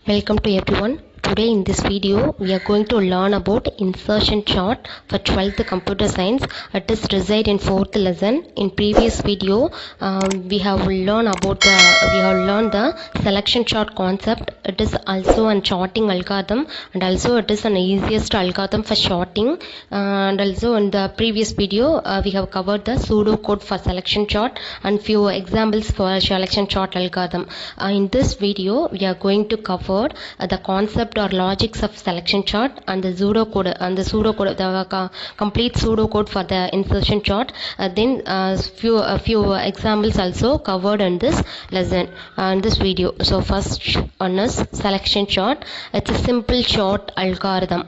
Welcome to everyone. Today in this video we are going to learn about insertion chart for 12th computer science. It is reside in 4th lesson. In previous video we have learned the selection chart concept. It is also a charting algorithm and also it is an easiest algorithm for sorting. And also in the previous video we have covered the pseudocode for selection chart and few examples for selection chart algorithm. In this video we are going to cover the concept or logics of selection chart and the pseudocode the complete pseudocode for the insertion chart. Then few examples also covered in this lesson in this video. So first one is selection chart. It's a simple chart algorithm.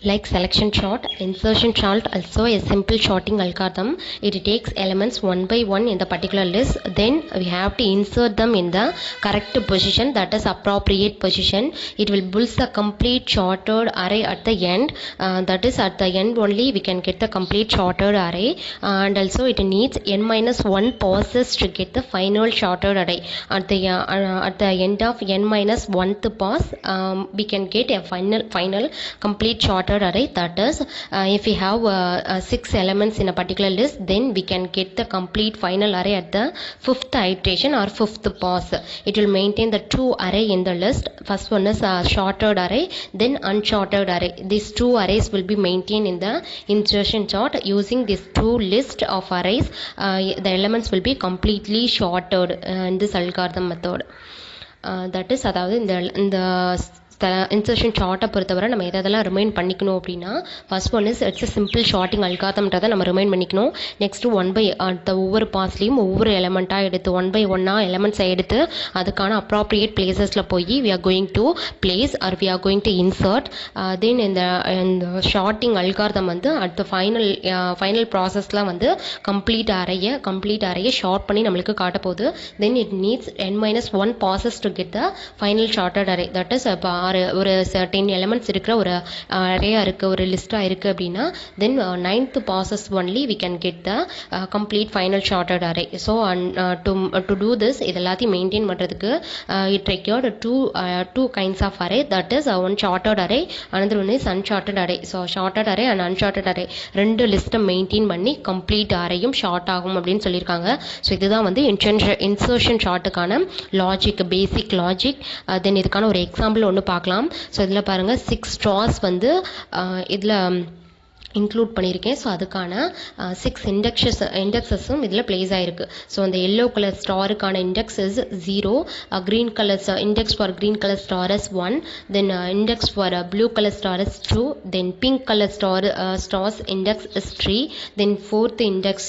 Like selection chart, insertion chart also a simple sorting algorithm. It takes elements one by one in the particular list. Then we have to insert them in the correct position, that is appropriate position. It will build the complete sorted array at the end. That is at the end only we can get the complete sorted array. And also it needs n-1 passes to get the final sorted array. At the end of n-1th pass, we can get a final complete sorted array. That is if we have 6 elements in a particular list, then we can get the complete final array at the 5th iteration or 5th pass. It will maintain the 2 array in the list. First one is a sorted array, then unsorted array. These 2 arrays will be maintained in the insertion chart. Using these 2 list of arrays, the elements will be completely sorted in this algorithm method. That is அதாவது இந்த insertion சார்ட்டை பொறுத்தவரை நம்ம எதெல்லாம் remind பண்ணிக்கணும் அப்படின்னா, first one is it's simple sorting அல்காதம்ன்றதை நம்ம ரிமைண்ட் பண்ணிக்கணும். நெக்ஸ்ட் ஒன் பை ஒவ்வொரு பாஸ்லையும் ஒவ்வொரு எலமெண்ட்டாக எடுத்து ஒன் பை ஒன்னாக எலமெண்ட்ஸை எடுத்து அதுக்கான அப்ராப்ரியேட் பிளேசஸில் போய் we are going to place or we are going to insert. Then இந்த ஷார்ட்டிங் அல்காதம் வந்து அடுத்த ஃபைனல் ப்ராசஸில் வந்து கம்ப்ளீட் அறையை ஷார்ட் பண்ணி நம்மளுக்கு காட்ட போகுது. Then it needs n-1 passes to get the final sorted array. That is ஒரு 10 எலிமெண்ட்ஸ் இருக்கிற ஒரு அரேயா இருக்குது, ஒரு லிஸ்ட்டாக இருக்குது அப்படின்னா தென் 9th passes only we can get the complete final sorted array. So to do this, இது எல்லாத்தையும் மெயின்டைன் பண்ணுறதுக்கு it required two kinds of array. That is one sorted array, another one is unsorted array. So sorted array and unsorted array ரெண்டு லிஸ்ட்டை maintain பண்ணி complete அரேயும் short ஆகும் அப்படின்னு சொல்லியிருக்காங்க. So இதுதான் வந்து இன்சர்ஷன் ஷார்ட்டுக்கான லாஜிக், பேசிக் லாஜிக். தென் இதுக்கான ஒரு எக்ஸாம்பிள் ஒன்று பார்க்கலாம். ஸோ இதில் பாருங்கள் 6 straws வந்து இதில் இன்க்ளூட் பண்ணியிருக்கேன். ஸோ அதுக்கான 6 இண்டெக்ஸஸும் இதில் பிளேஸ் ஆகிருக்கு. ஸோ அந்த எல்லோ கலர் ஸ்டாருக்கான index is 0, green colour index for green colour star is 1, then index for blue colour star is 2, then pink colour stars index is 3, then 4th index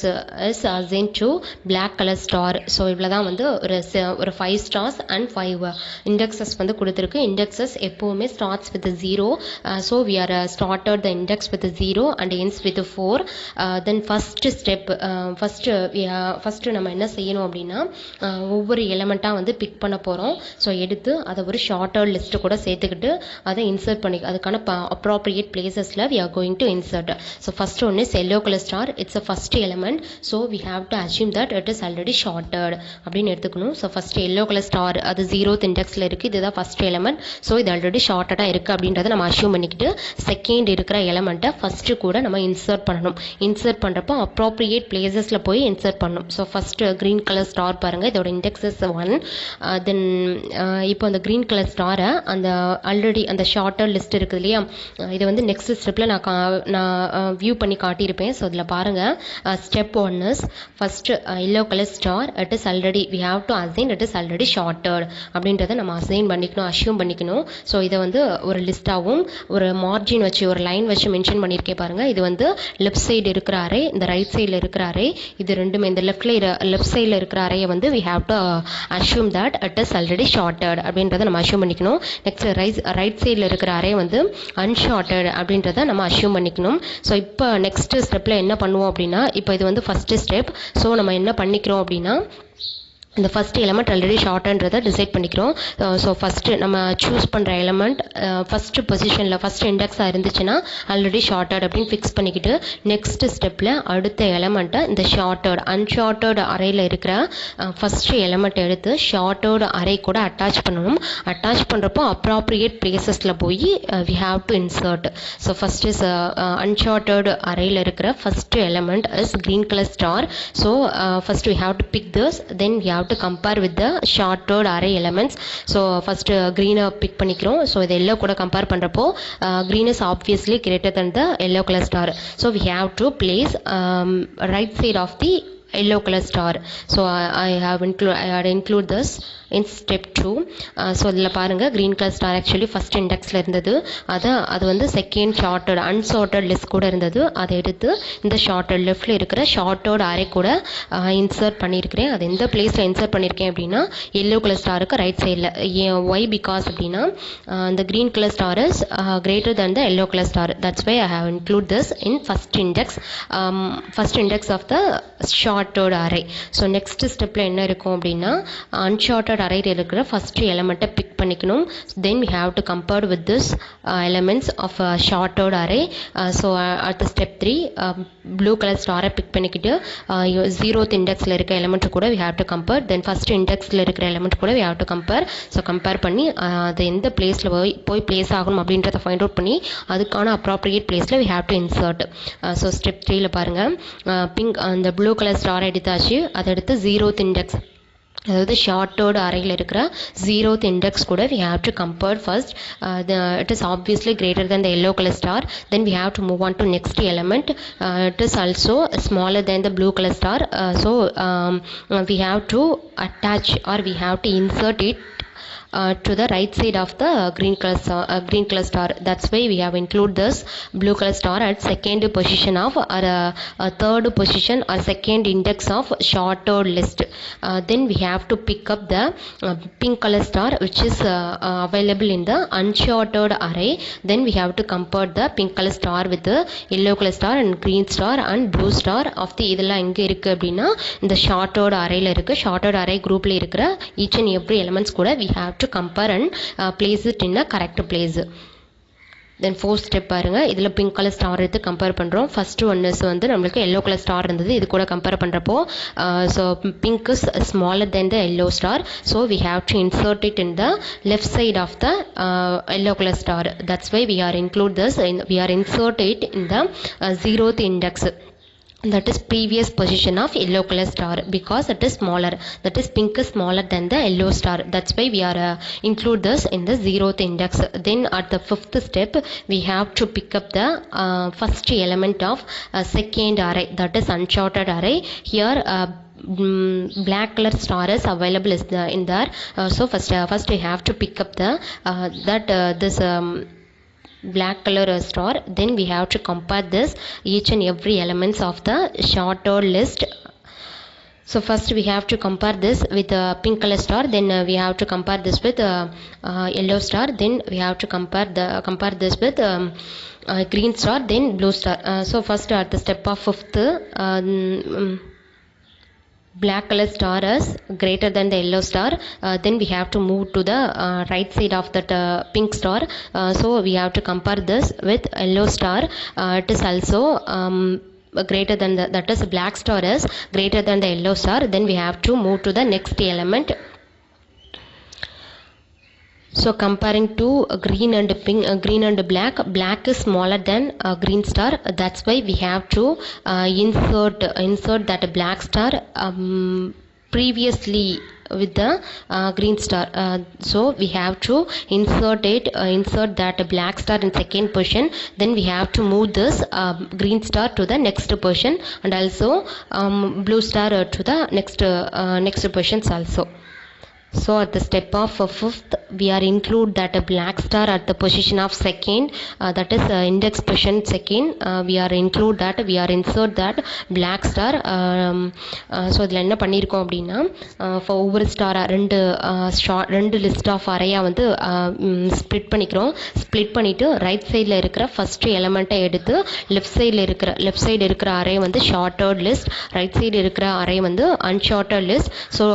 is assign to black colour star. So இவ்வளோ தான் வந்து ஒரு 5 stars and 5 indexes வந்து கொடுத்துருக்கு. Indexes எப்போவுமே starts with 0. So we are started the index with 0 and ends with 4. Then first step, first நம்ம என்ன செய்யணும் அப்படின்னா ஒவ்வொரு எலிமெண்ட்டாக வந்து பிக் பண்ண போகிறோம். ஸோ எடுத்து அதை ஒரு ஷார்ட்டர் லிஸ்ட்டு கூட சேர்த்துக்கிட்டு அதை இன்சர்ட் பண்ணி அதுக்கான அப்ராப்ரியேட் பிளேசஸில் we are going to insert. So first ஒன்று is yellow colour star. It's a first element. So we have to assume that it is already sorted அப்படின்னு எடுத்துக்கணும். So first yellow colour star அது 0th இண்டெக்ஸில் இருக்குது. இதுதான் first element. So இது already ஷார்ட்டடாக இருக்குது அப்படின்றத நம்ம அஷ்யூம் பண்ணிக்கிட்டு செகண்ட் இருக்கிற எலிமெண்ட்டை ஃபர்ஸ்ட்டு கூட நம்ம இன்சர்ட் பண்ணணும். இன்சர்ட் பண்ணுறப்போ அப்ராப்ரியேட் பிளேசஸில் போய் இன்சர்ட் பண்ணணும். So first green colour star பாருங்கள், இதோட இண்டெக்ஸ் இஸ் 1. தென் இப்போ அந்த க்ரீன் கலர் ஸ்டாரை அந்த ஆல்ரெடி அந்த ஷார்ட்டர் லிஸ்ட் இருக்குது இல்லையா, இதை வந்து நெக்ஸ்ட் ஸ்டெப்பில் நான் வியூ பண்ணி காட்டியிருப்பேன். ஸோ இதில் பாருங்கள், step 1 is first yellow colour star it is already we have to assign it is already sorted அப்படின்றத நம்ம அசைன் பண்ணிக்கணும், அஷ்யூம் பண்ணிக்கணும். ஸோ இதை வந்து ஒரு லிஸ்ட்டாகவும் ஒரு மார்ஜின் வச்சு ஒரு லைன் வச்சு மென்ஷன் பண்ணியிருக்கேன் பாருங்கள். இது வந்து லெஃப்ட் சைடு இருக்கிற அரே, இந்த ரைட் சைடில் இருக்கிற அரே, இது ரெண்டுமே இந்த லெஃப்ட் சைடில் இருக்கிற அறையை வந்து we have to assume that it is already sorted அப்படின்றத நம்ம அஷ்யூம் பண்ணிக்கணும். நெக்ஸ்ட் ரைட் சைடில் இருக்கிற அரே வந்து unsorted அப்படின்றத நம்ம அஷ்யூம் பண்ணிக்கணும். ஸோ இப்போ நெக்ஸ்ட் ஸ்டெப்பில் என்ன பண்ணுவோம் அப்படின்னா, இப்போ இது வந்து ஃபஸ்ட்டு ஸ்டெப். ஸோ நம்ம என்ன பண்ணிக்கிறோம் அப்படின்னா இந்த ஃபஸ்ட் எலமெண்ட் ஆல்ரெடி ஷார்ட்ன்றதை டிசைட் பண்ணிக்கிறோம். ஸோ ஃபஸ்ட்டு நம்ம சூஸ் பண்ணுற எலமெண்ட் ஃபஸ்ட்டு பொசிஷனில் ஃபஸ்ட் இண்டெக்ஸாக இருந்துச்சுன்னா ஆல்ரெடி ஷார்ட்டட் அப்படின்னு ஃபிக்ஸ் பண்ணிக்கிட்டு நெக்ஸ்ட் ஸ்டெப்பில் அடுத்த எலமெண்ட்டை இந்த ஷார்ட்டட் அன்ஷார்ட்டட் அறையில் இருக்கிற ஃபஸ்ட்டு எலமெண்ட் எடுத்து ஷார்ட்டட் அறை கூட அட்டாச் பண்ணணும். அட்டாச் பண்ணுறப்போ அப்ராப்ரியேட் பிளேசஸில் போய் we have to insert. So first is unsorted அறையில் இருக்கிற first element is green color star. So first we have to pick this, then we have to compare with the shorted array elements. So first green pick பண்ணிக்கிறோம். So இது yellow கூட compare பண்ணுறப்போ green is obviously greater than the yellow color star. So we have to place right side of the yellow color star. So I had include this in step 2. So இதில் பாருங்கள் green colour star actually first இண்டெக்ஸில் இருந்தது. அது வந்து second shorted அன்ஷார்ட்டட் list கூட இருந்தது. அதை எடுத்து இந்த ஷார்ட்டட் லெஃப்டில் இருக்கிற ஷார்ட்டட் அரே கூட இன்சர்ட் பண்ணியிருக்கிறேன். அது எந்த பிளேஸில் இன்சர்ட் பண்ணியிருக்கேன் அப்படின்னா எல்லோ கலர் ஸ்டாருக்கு ரைட் சைடில். ஒய் பிகாஸ் அப்படின்னா இந்த green colour star is greater than the yellow colour star. That's why I have include this in first index of the sorted array. So next ஸ்டெப்பில் என்ன இருக்கும் அப்படின்னா அன்ஷார்ட்டட் array இருக்கிற first எலிமெண்ட்டை pick பண்ணிக்கணும். Then we have to compare with this elements of a shorted array. So at the step 3 blue color star big பண்ணிக்கிட்டு 0th இண்டெக்ஸில் இருக்க element கூட we have to compare. Then first இண்டெக்ஸில் இருக்கிற element கூட we have to compare. So compare பண்ணி அது எந்த பிளேஸில் போய் பிளேஸ் ஆகணும் அப்படின்றத ஃபைண்ட் அவுட் பண்ணி அதுக்கான அப்ராப்ரியேட் பிளேஸில் we have to insert. So step 3ல பாருங்கள் பிங்க் அந்த ப்ளூ கலர் ஸ்டார் எடுத்தாச்சு. அதை எடுத்து 0th இண்டெக்ஸ் அதாவது ஷார்ட்டோட அறையில் இருக்கிற 0th இண்டெக்ஸ் கூட we have to compare first. It is obviously greater than the yellow color star. Then we have to move on to next element. It is also smaller than the blue color star. So we have to attach or we have to insert it to the right side of the green color star. That's why we have include this blue color star at second position of or third position or second index of shorted list. Then we have to pick up the pink color star which is available in the unshorted array. Then we have to compare the pink color star with the yellow color star and green star and blue star of the இதெல்லாம் எங்கே இருக்குது அப்படின்னா இந்த ஷார்ட்டோட அறையில் இருக்குது. ஷார்ட்டோட array குரூப்பில் இருக்கிற each and every elements கூட we have to compare and place it in a correct place. Then fourth step பாருங்கள் இதில் பிங்க் கலர் ஸ்டார் எடுத்து கம்பேர் பண்ணுறோம். ஃபஸ்ட்டு ஒன்ஸ் வந்து நம்மளுக்கு எல்லோ கலர் ஸ்டார் இருந்தது. இது கூட கம்பேர் பண்ணுறப்போ so pink is smaller than the yellow star. So we have to insert it in the left side of the yellow colour star. That's why we are include this we are insert it in the 0th index. That is previous position of yellow color star because it is smaller. That is pink is smaller than the yellow star. That's why we are include this in the 0th index. Then at the 5th step we have to pick up the first element of second array, that is unshorted array. Here black color star is available in there. So first we have to pick up the this black color star. Then we have to compare this each and every elements of the shorted list. So first we have to compare this with pink color star. Then we have to compare this with yellow star. Then we have to compare this with green star, then blue star. So first at the step of 5th black color star is greater than the yellow star. Then we have to move to the right side of that pink star. So we have to compare this with yellow star. It is also greater than that is black star is greater than the yellow star. Then we have to move to the next element. So comparing to green and pink, green and black is smaller than green star. That's why we have to insert that black star previously with the green star. So we have to insert that black star in second position. Then we have to move this green star to the next position and also blue star to the next positions also. So at the step of fifth, we are include that a black star at the position of second, that is index position second. We are include that, we are insert that black star. So இதில் என்ன பண்ணியிருக்கோம் அப்படின்னா for ஒவ்வொரு ஸ்டாராக ரெண்டு list of அறையாக வந்து split பண்ணிக்கிறோம். Split பண்ணிவிட்டு ரைட் சைடில் இருக்கிற ஃபஸ்ட்டு எலமெண்ட்டை எடுத்து லெஃப்ட் சைடு இருக்கிற அரே வந்து ஷார்ட்டர்ட் லிஸ்ட், ரைட் சைடு இருக்கிற அரே வந்து அன்ஷார்ட்டர்ட் லிஸ்ட். ஸோ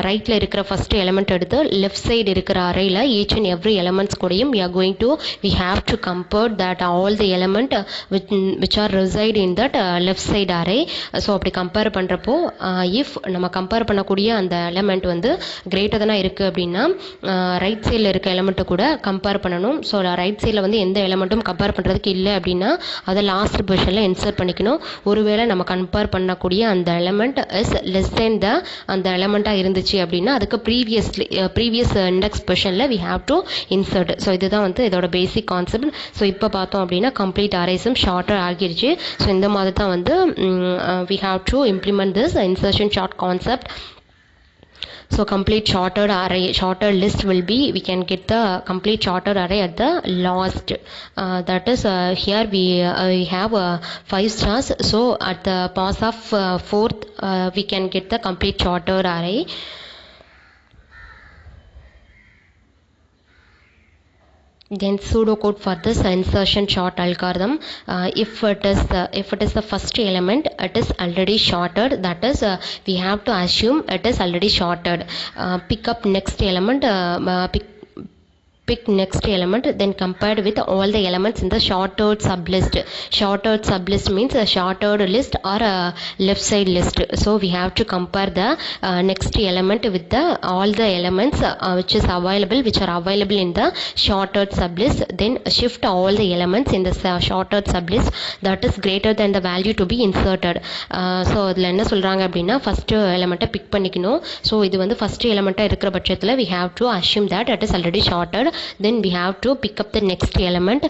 ரைட்டில் இருக்கிற ஃபஸ்ட்டு எலமெண்ட் எடுத்து லெஃப்ட் சைடு இருக்கிற அறையில் ஈச் அண்ட் எவ்ரி எலமெண்ட்ஸ் கூடயும் we have to compare that all the element which are reside in that left side array. So அப்படி compare பண்ணுறப்போ இஃப் நம்ம கம்பேர் பண்ணக்கூடிய அந்த எலமெண்ட் வந்து கிரேட்டர் தானே இருக்குது அப்படின்னா ரைட் சைடில் இருக்க எலமெண்ட்டை கூட கம்பேர் பண்ணணும். ஸோ ரைட் சைடில் வந்து எந்த எலமெண்ட்டும் கம்பேர் பண்ணுறதுக்கு இல்லை அப்படின்னா அதை லாஸ்ட் பொசிஷனில் இன்சர்ட் பண்ணிக்கணும். ஒருவேளை நம்ம கம்பேர் பண்ணக்கூடிய அந்த எலமெண்ட் இஸ் லெஸ் தென் அந்த எலமெண்ட்டாக இருந்துச்சு அப்படின்னா அதுக்கு ப்ரீவியஸ் இண்டெக்ஸ் பொசிஷனில் we have to insert. So இதுதான் வந்து இதோட பேசிக் கான்செப்ட். ஸோ இப்போ பார்த்தோம் அப்படின்னா கம்ப்ளீட் அரேஸும் ஷார்ட்டர் ஆகிடுச்சு. ஸோ இந்த மாதிரி தான் வந்து we have to implement this insertion short concept. So complete shorter list will be, we can get the complete shorter array at the last. That is here we have 5 stars. So at the pass of fourth we can get the complete shorter array. Then pseudocode for this insertion sort algorithm. If it is the first element, it is already shorted. That is we have to assume it is already shorted. Pick up next element. Pick next element, then compared with all the elements in the shorted sublist. Shorted sublist means a shorted list or a left side list. So we have to compare the next element with the all the elements which are available in the shorted sublist. Then shift all the elements in the shorted sublist that is greater than the value to be inserted. So இதில் என்ன சொல்கிறாங்க அப்படின்னா first எலமெண்ட்டை big பண்ணிக்கணும். So இது வந்து first எலமெண்ட்டாக இருக்கிற பட்சத்தில் we have to assume that it is already shorted. Then we have to pick up the next element.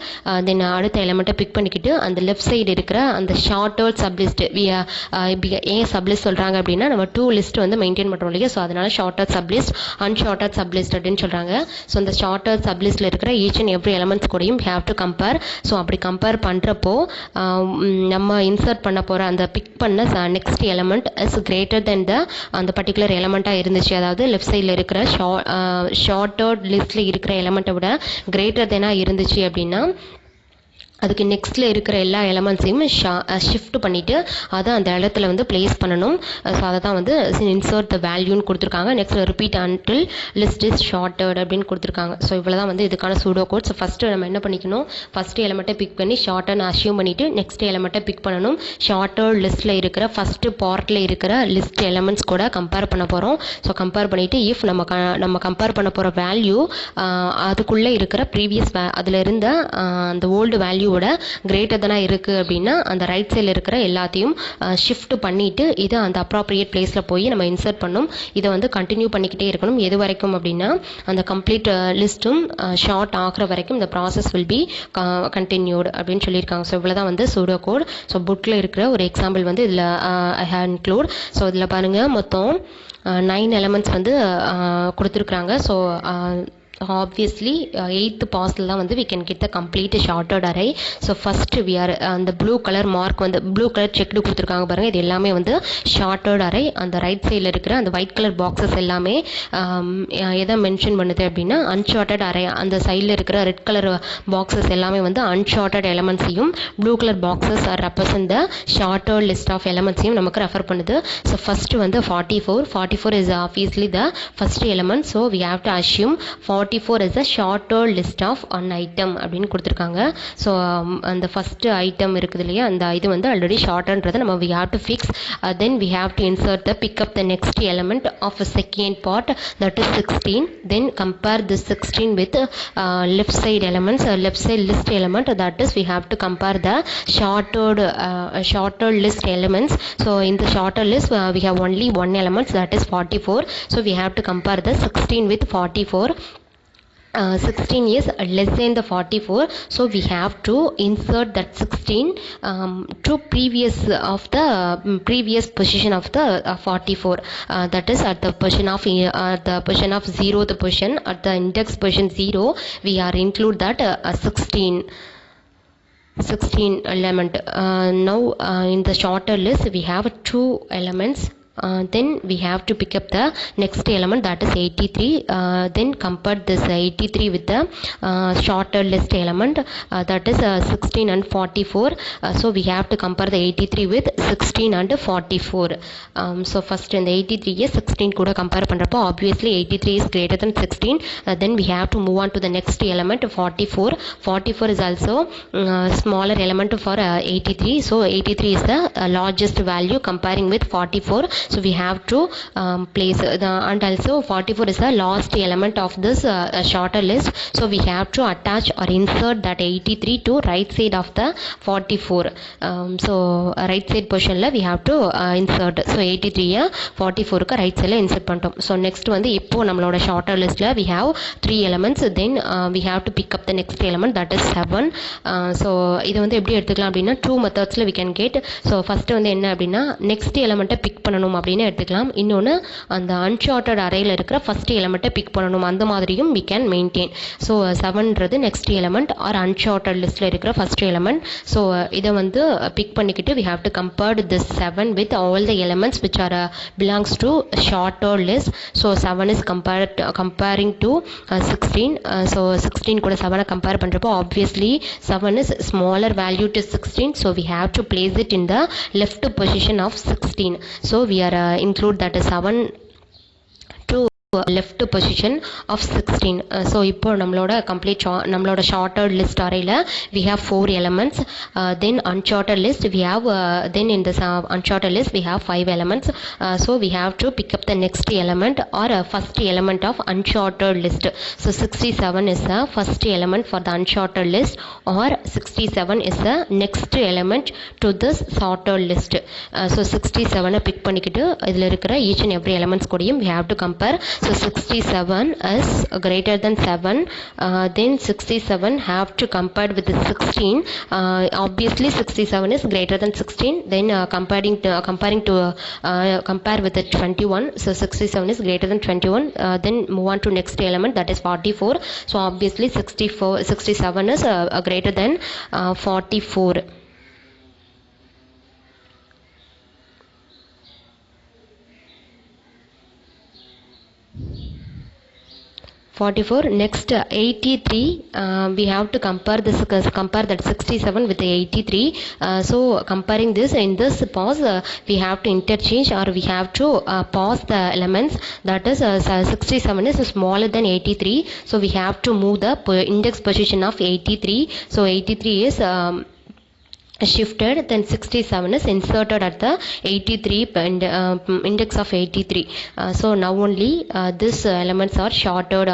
Then அடுத்த எலமெண்ட்டை பிக் பண்ணிக்கிட்டு அந்த லெஃப்ட் சைடு இருக்கிற அந்த ஷார்ட்டர்ட் சப்லிஸ்ட் ஏன் சப்லிஸ்ட் சொல்கிறாங்க அப்படின்னா நம்ம 2 லிஸ்ட் வந்து மெயின்டைன் பண்ணுறோம் இல்லையா. ஸோ அதனால ஷார்ட்டர்ட் சப்லிஸ்ட் அன்ஷார்ட்டர்ட் சப்லிஸ்ட் அப்படின்னு சொல்கிறாங்க. ஸோ அந்த ஷார்ட்டர்ட் சப்லிஸ்ட்டில் இருக்கிற ஈச் அண்ட் எவ்ரி எலமெண்ட்ஸ் கூடயும் we have to compare. So அப்படி கம்பேர் பண்ணுறப்போ நம்ம இன்சர்ட் பண்ண போகிற அந்த பிக் பண்ண next element is greater than அந்த பர்டிகுலர் எலமெண்ட்டாக இருந்துச்சு. அதாவது லெஃப்ட் சைடில் இருக்கிற ஷார்ட்டர்ட் லிஸ்ட்டில் இருக்கிற எலமெண்ட்டை விட கிரேட்டர் தெனாக இருந்துச்சு அப்படின்னா அதுக்கு நெக்ஸ்ட்டில் இருக்கிற எல்லா எலமெண்ட்ஸையும் ஷிஃப்ட் பண்ணிவிட்டு அதை அந்த இடத்துல வந்து பிளேஸ் பண்ணணும். ஸோ அதை தான் வந்து இன்சர்ட் த வேல்யூன்னு கொடுத்துருக்காங்க. Next repeat until list is shorted அப்படின்னு கொடுத்துருக்காங்க. ஸோ இவ்வளோ தான் வந்து இதுக்கான சூடோ கோட். ஸோ ஃபஸ்ட்டு நம்ம என்ன பண்ணிக்கணும், ஃபஸ்ட்டு எலமெண்ட்டை பிக் பண்ணி ஷார்ட்டர்னு அஸ்யூம் பண்ணிவிட்டு நெக்ஸ்ட் எலமெண்ட்டை பிக் பண்ணணும். ஷார்ட்டர்ட் லிஸ்ட்டில் இருக்கிற ஃபஸ்ட்டு பார்ட்டில் இருக்கிற லிஸ்ட் எலமெண்ட்ஸ் கூட கம்பேர் பண்ண போகிறோம். ஸோ கம்பேர் பண்ணிவிட்டு இஃப் நம்ம கம்பேர் பண்ண போகிற வேல்யூ அதுக்குள்ளே இருக்கிற ப்ரீவியஸ் அதில் இருந்த அந்த ஓல்டு வேல்யூ கிரேட்டர் தானா இருக்கு அப்படின்னா அந்த ரைட் சைடில் இருக்கிற எல்லாத்தையும் ஷிஃப்ட் பண்ணிட்டு இது அந்த அப்ராப்ரியேட் பிளேஸில் போய் நம்ம இன்சர்ட் பண்ணணும். இதை வந்து கண்டினியூ பண்ணிக்கிட்டே இருக்கணும். எது வரைக்கும் அப்படின்னா அந்த கம்ப்ளீட் லிஸ்ட்டும் ஷார்ட் ஆகிற வரைக்கும் இந்த ப்ராசஸ் வில் பி கண்டினியூட் அப்படின்னு சொல்லியிருக்காங்க. ஸோ இவ்வளோ தான் வந்து சூடோ கோட். ஸோ புக்கில் இருக்கிற ஒரு எக்ஸாம்பிள் வந்து இதில் ஐ ஹேவ் இன்க்ளூட். ஸோ இதில் பாருங்கள் மொத்தம் 9 எலமெண்ட்ஸ் வந்து கொடுத்துருக்குறாங்க. ஸோ obviously 8th pass-ல தான் வந்து we can get the complete shorted array. So first we are அந்த blue color mark வந்து blue color checked கொடுத்துருக்காங்க பாருங்க. இது எல்லாமே வந்து shorted array. அந்த ரைட் சைடில் இருக்கிற அந்த white color boxes எல்லாமே எதை மென்ஷன் பண்ணுது அப்படின்னா uncharted array. அந்த சைடில் இருக்கிற ரெட் கலர் பாக்ஸஸ் எல்லாமே வந்து uncharted எலமெண்ட்ஸையும் blue color boxes are represent the shorted list of elements-ஐயும் நமக்கு ரெஃபர் பண்ணுது. ஸோ ஃபர்ஸ்ட் வந்து 44 is obviously the first element. So we have to assume 44 is a shorter list of an item அப்படின்னு கொடுத்துருக்காங்க. So அந்த first item இருக்குது இல்லையா, அந்த இது வந்து ஆல்ரெடி ஷார்ட்ன்றதை நம்ம we have to fix. Then we have to insert the pick up the next element of a second part, that is 16. Then compare this 16 with left side elements, left side list element, that is we have to compare the shorter list elements. So in the shorter list we have only one element, that is 44. So we have to compare the 16 with 44. 16 is less than the 44, so we have to insert that 16 to previous position of the 44, that is at the position of 0, the position at the index position 0, we are include that 16 element. Now in the shorter list we have two elements. Then we have to pick up the next element, that is 83. Then compare this 83 with the shorter list element, that is 16 and 44. So we have to compare the 83 with 16 and 44. So first in the 83 is 16 kuda compare பண்றப்போ obviously 83 is greater than 16. Then we have to move on to the next element 44. 44 is also smaller element for 83. So 83 is the largest value comparing with 44. So we have to place and also 44 is the last element of this shorter list. So we have to attach or insert that 83 to right side of the 44. So right side portion la we have to insert. So 83 44 க்கு right side la insert பண்ணிட்டோம். So next வந்து இப்போ நம்மளோட shorter list la we have 3 elements. Then we have to pick up the next element, that is 7. So இது வந்து எப்படி எடுத்துக்கலாம் அப்படின்னா 2 methodsல we can get. So first வந்து என்ன அப்படின்னா next element பிக் பண்ணணும் அப்படின்னு எடுத்துக்கலாம். இன்னொன்று அந்த அன்ஷார்ட்டட் அரேயில் இருக்கிற ஃபர்ஸ்ட் எலமெண்ட்டை பிக் பண்ணணும், அந்த மாதிரியும் we can maintain. ஸோ 7ன்றது நெக்ஸ்ட் எலமெண்ட் ஆர் அன்ஷார்ட்டட் லிஸ்ட்டில் இருக்கிற ஃபர்ஸ்ட் எலமெண்ட். ஸோ இதை வந்து பிக் பண்ணிக்கிட்டு we have to compare this 7 with all the elements which are belongs to shorter list. So 7 is comparing to 16. So 16 கூட 7 compare பண்ணுறப்போ obviously 7 is smaller value to 16. So we have to place it in the left position of 16. So we are include that 7 to left position of 16. So இப்போ நம்மளோட complete நம்மளோட shorted list arrayல we have 4 elements. Then uncharted list we have then in this uncharted list we have 5 elements. So we have to pick up the next element or first element of uncharted list. So 67 is the first element for the uncharted list, or 67 is the next element to this sorted list. So 67 pick பண்ணிக்கிட்டு இதில் இருக்கிற each and every elements கூடயும் we have to compare. So 67 is greater than 7. Then 67 have to compare with the 16. Obviously 67 is greater than 16. Then compare with the 21. So 67 is greater than 21. Then move on to next element, that is 44. So obviously 67 is greater than 44. 44. Next 83, we have to compare that 67 with the 83. So comparing this, in this pause we have to interchange or we have to pause the elements, that is 67 is smaller than 83. So we have to move the index position of 83. So 83 is shifted, then 67 is inserted at the 83 index of 83. So now only this elements are shorted,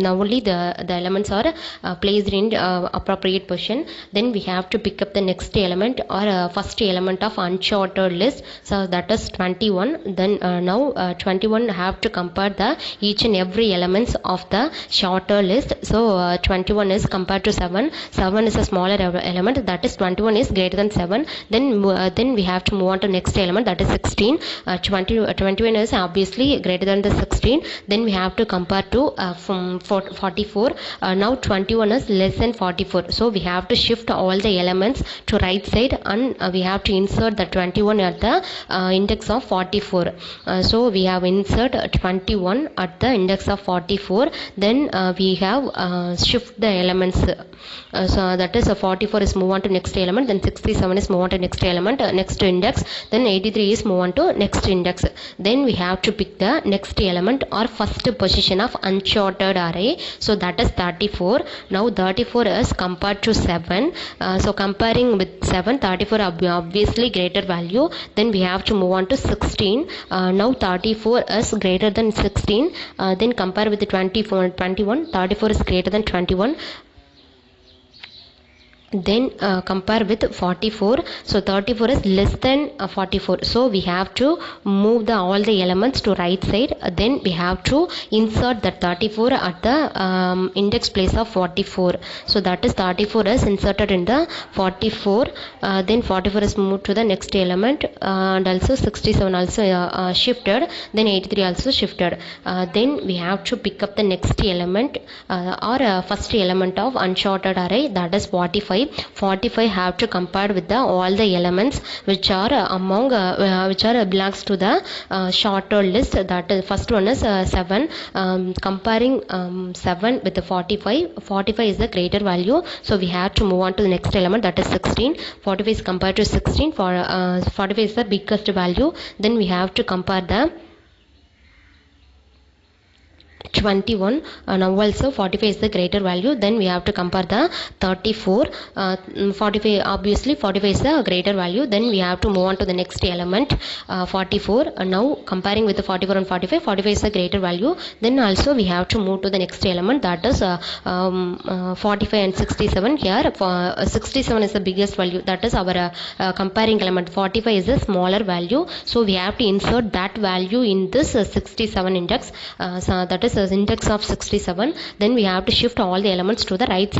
now only the elements are placed in appropriate position. Then we have to pick up the next element or first element of unshorted list. So that is 21. Then now 21 have to compare the each and every elements of the shorter list. So 21 is compared to 7. 7 is a smaller element, that is 21 is greater than 7. Then we have to move on to next element, that is 16. 21 is obviously greater than the 16. Then we have to compare to from 44. Now 21 is less than 44. So we have to shift all the elements to right side and we have to insert the 21 at the index of 44. So we have insert 21 at the index of 44. Then we have shift the elements. So that is 44 is move on to next element, then 67 is move on to next element, next index, then 83 is move on to next index. Then we have to pick the next element or first position of uncharted array. So that is 34. Now 34 is compared to 7. So comparing with 7, 34 obviously greater value. Then we have to move on to 16. Now 34 is greater than 16. Then compare with the 21. 34 is greater than 21. then compare with 44. So 34 is less than 44, so we have to move all the elements to right side. Then we have to insert the 34 at the index place of 44. So that is 34 is inserted in the 44. Then 44 is moved to the next element, and also 67 also shifted, then 83 also shifted. Then we have to pick up the next element or first element of unsorted array, that is 45. 45 have to compare with all the elements which are among which are belongs to the shorter list. That is first one is 7. Comparing 7 with the 45, 45 is the greater value, so we have to move on to the next element, that is 16. 45 is compared to 16, for 45 is the biggest value. Then we have to compare the 21. Now also 45 is the greater value, then we have to compare the 34. 45, obviously 45 is the greater value, then we have to move on to the next element, 44. Now comparing with the 44 and 45, 45 is the greater value, then also we have to move to the next element, that is 45 and 67. Here 67 is the biggest value, that is our comparing element. 45 is a smaller value, so we have to insert that value in this 67 index, so that is index of 67. Then we have to shift all the elements to the right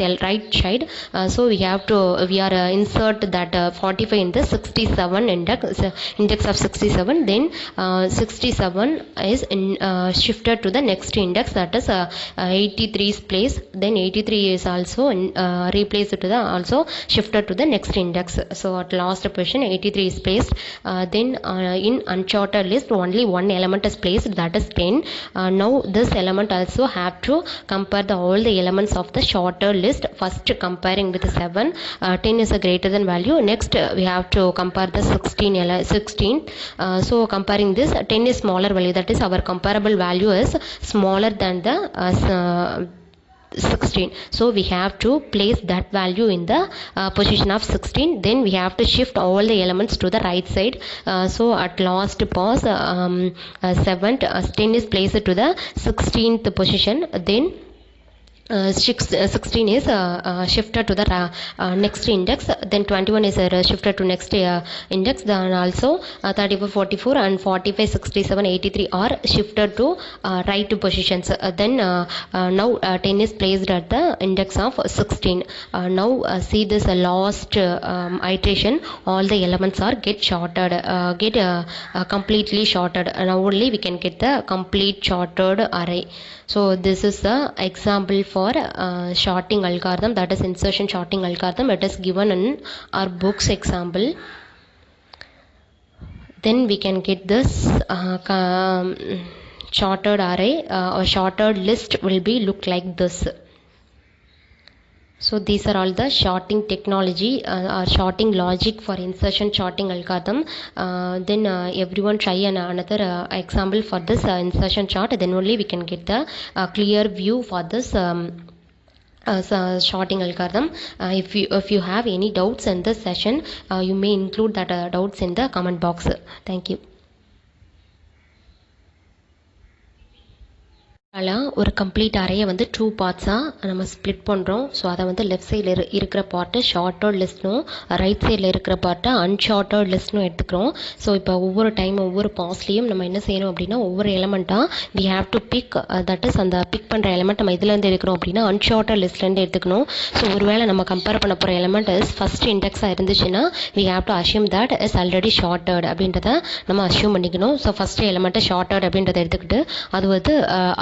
side. So we are insert that 45 in the 67 index of 67. Then 67 is shifted to the next index, that is 83's place. Then 83 is also replaced to the also shifted to the next index. So at last position 83 is placed. Then in unsorted list only one element is placed, that is 10. Now this element also have to compare all the elements of the shorter list. First comparing with 7, 10 is a greater than value. Next we have to compare the 16. So comparing this, 10 is smaller value, that is our comparable value is smaller than the 16, so we have to place that value in the position of 16. Then we have to shift all the elements to the right side. So at last pause 10 is placed to the 16th position. Then 16 is shifted to the next index. Then 21 is shifted to next index. Then also 34, 44 and 45, 67, 83 are shifted to right positions. Then now 10 is placed at the index of 16. Now see this last iteration, all the elements are get sorted, completely sorted. Now only we can get the complete sorted array. So this is the example for sorting algorithm, that is insertion sorting algorithm. It is given in our books example. Then we can get this sorted array or sorted list will be look like this. So these are all the sorting technology or sorting logic for insertion sorting algorithm. Then everyone try another example for this insertion chart, then only we can get the clear view for this sorting algorithm. If you have any doubts in this session, you may include that doubts in the comment box. Thank you. ஒரு complete அறையை வந்து 2 பார்ட்ஸாக நம்ம split பண்ணுறோம். So அதை வந்து left சைடில் இருக்கிற part ஷார்ட்டர்ட் லிஸ்ட்னும் right சைடில் இருக்கிற பார்ட்டை அன்ஷார்ட்டர்ட் லிஸ்ட்னும் எடுத்துக்கிறோம். ஸோ இப்போ ஒவ்வொரு டைம் ஒவ்வொரு பாஸ்லேயும் நம்ம என்ன செய்யணும் அப்படின்னா ஒவ்வொரு எலமெண்ட்டாக we have to pick, that is அந்த பிக் பண்ணுற எலமெண்ட் நம்ம இதுலேருந்து எடுக்கிறோம் அப்படின்னா அன்ஷார்ட்டர்ட் லிஸ்ட்லேருந்து எடுத்துக்கணும். ஸோ ஒருவேளை நம்ம கம்பேர் பண்ண போகிற எலமெண்ட் இஸ் ஃபஸ்ட் இண்டெக்ஸாக இருந்துச்சுன்னா we have to assume that is already sorted அப்படின்றத நம்ம அஷ்யூம் பண்ணிக்கணும். ஸோ ஃபஸ்ட்டு எலமெண்ட்டை ஷார்ட்டர்ட் அப்படின்றத எடுத்துக்கிட்டு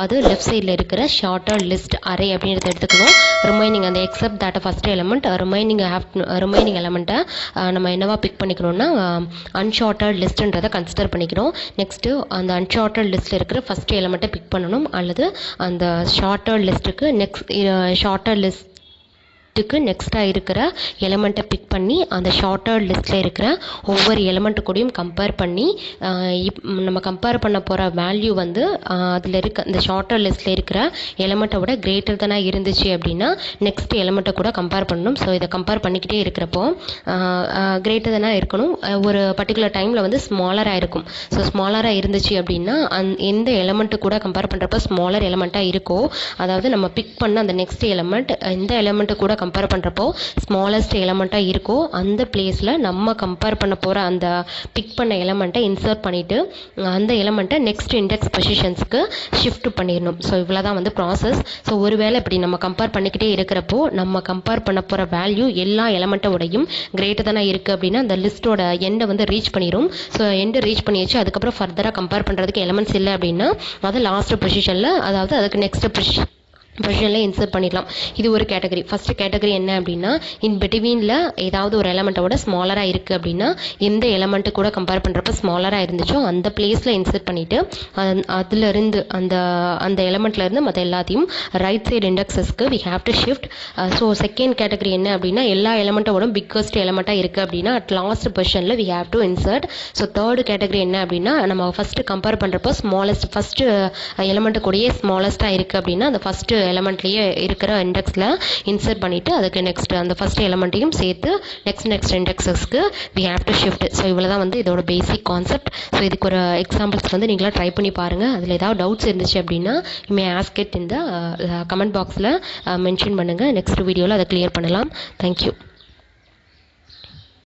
அது லெஃப்ட் சைடில் இருக்கிற ஷார்ட்டர்ட் லிஸ்ட் அரே அப்படின்றத எடுத்துக்கணும். ரிமைனிங் அந்த except that first element remaining எலமெண்ட்டை நம்ம என்னவா பிக் பண்ணிக்கணும்னா அன்ஷார்ட்டர்ட் லிஸ்ட்ன்றதை கன்சிடர் பண்ணிக்கணும். நெக்ஸ்ட்டு அந்த அன்ஷார்ட்டர்ட் லிஸ்ட்டில் இருக்கிற ஃபஸ்ட் எலமெண்ட்டை பிக் பண்ணணும், அல்லது அந்த ஷார்ட்டர்ட் லிஸ்ட்டுக்கு ஷார்ட்டர்ட் லிஸ்ட்டுக்கு நெக்ஸ்ட்டாக இருக்கிற எலமெண்ட்டை பிக் பண்ணி அந்த ஷார்ட்டர்ட் லிஸ்ட்டில் இருக்கிற ஒவ்வொரு எலமெண்ட்டு கூடயும் கம்பேர் பண்ணி நம்ம கம்பேர் பண்ண போகிற வேல்யூ வந்து அதில் இருக்க இந்த ஷார்ட்டர்ட் லிஸ்ட்டில் இருக்கிற எலமெண்ட்டை விட கிரேட்டர் தானாக இருந்துச்சு அப்படின்னா நெக்ஸ்ட் எலமெண்ட்டை கூட கம்பேர் பண்ணணும். ஸோ இதை கம்பேர் பண்ணிக்கிட்டே இருக்கிறப்போ கிரேட்டர் தானாக இருக்கணும். ஒரு பர்டிகுலர் டைமில் வந்து ஸ்மாலராக இருக்கும். ஸோ ஸ்மாலராக இருந்துச்சு அப்படின்னா எந்த எலமெண்ட்டு கூட கம்பேர் பண்ணுறப்ப ஸ்மாலர் எலமெண்ட்டாக இருக்கோ, அதாவது நம்ம பிக் பண்ண அந்த நெக்ஸ்ட் எலமெண்ட் எந்த எலமெண்ட்டு கூட கம்பேர் கம்பேர் பண்ணுறப்போ ஸ்மாலஸ்ட் எலமெண்ட்டாக இருக்கோ அந்த பிளேஸில் நம்ம கம்பேர் பண்ண போகிற அந்த பிக் பண்ண எலமெண்ட்டை இன்சர்ட் பண்ணிவிட்டு அந்த எலமெண்ட்டை நெக்ஸ்ட் இண்டெக்ஸ் பொசிஷன்ஸ்க்கு ஷிஃப்ட் பண்ணிடணும். ஸோ இவ்வளோ தான் வந்து ப்ராசஸ். ஸோ ஒருவேளை இப்படி நம்ம கம்பேர் பண்ணிக்கிட்டே இருக்கிறப்போ நம்ம கம்பேர் பண்ண போகிற வேல்யூ எல்லா எலமெண்ட்டோடையும் கிரேட்டர் தானே இருக்குது அப்படின்னா அந்த லிஸ்ட்டோட எண்டை வந்து ரீச் பண்ணிடும். ஸோ எண்டை ரீச் பண்ணியாச்சு, அதுக்கப்புறம் ஃபர்தராக கம்பேர் பண்ணுறதுக்கு எலமெண்ட்ஸ் இல்லை அப்படின்னா அதை லாஸ்ட் பொசிஷனில், அதாவது அதுக்கு நெக்ஸ்ட் பொசிஷனில் இன்சர்ட் பண்ணிடலாம். இது ஒரு கேட்டகரி. ஃபஸ்ட்டு கேட்டகரி என்ன அப்படின்னா, இன் பிட்வீனில் ஏதாவது ஒரு எலமெண்ட்டோட ஸ்மாலராக இருக்குது அப்படின்னா எந்த எலமெண்ட்டு கூட கம்பேர் பண்ணுறப்ப ஸ்மாலராக இருந்துச்சோ அந்த பிளேஸில் இன்சர்ட் பண்ணிவிட்டு அதுலேருந்து அந்த எலமெண்ட்லேருந்து மற்ற எல்லாத்தையும் ரைட் சைடு இண்டெக்ஸஸ்க்கு we have to shift. So second category என்ன அப்படின்னா, எல்லா எலமெண்ட்டோட பிக்கஸ்ட் எலமெண்ட்டாக இருக்குது அப்படின்னா அட் லாஸ்ட் பொசிஷனில் we have to insert. So third category என்ன அப்படின்னா, நம்ம ஃபஸ்ட்டு கம்பேர் பண்ணுறப்போ ஸ்மாலஸ்ட் ஃபஸ்ட்டு எலமெண்ட்டு கூடயே ஸ்மாலஸ்ட்டாக இருக்குது அப்படின்னா அந்த ஃபஸ்ட்டு எலமெண்ட்லேயே இருக்கிற இண்டெக்ஸில் இன்சர்ட் பண்ணிவிட்டு அதுக்கு நெக்ஸ்ட் அந்த ஃபஸ்ட் எலமெண்ட்டையும் சேர்த்து நெக்ஸ்ட் இண்டெக்ஸஸ்க்கு we have to shift. So இவ்வளோ தான் வந்து இதோட பேசிக் கான்செப்ட். ஸோ இதுக்கு ஒரு எக்ஸாம்பிள்ஸ் வந்து நீங்களாம் ட்ரை பண்ணி பாருங்கள். அதில் ஏதாவது டவுட்ஸ் இருந்துச்சு அப்படின்னா யூ மே ஆஸ்க் இட் இந்த கமெண்ட் பாக்ஸில் மென்ஷன் பண்ணுங்கள். நெக்ஸ்ட் வீடியோவில் அதை கிளியர் பண்ணலாம். தேங்க்யூ.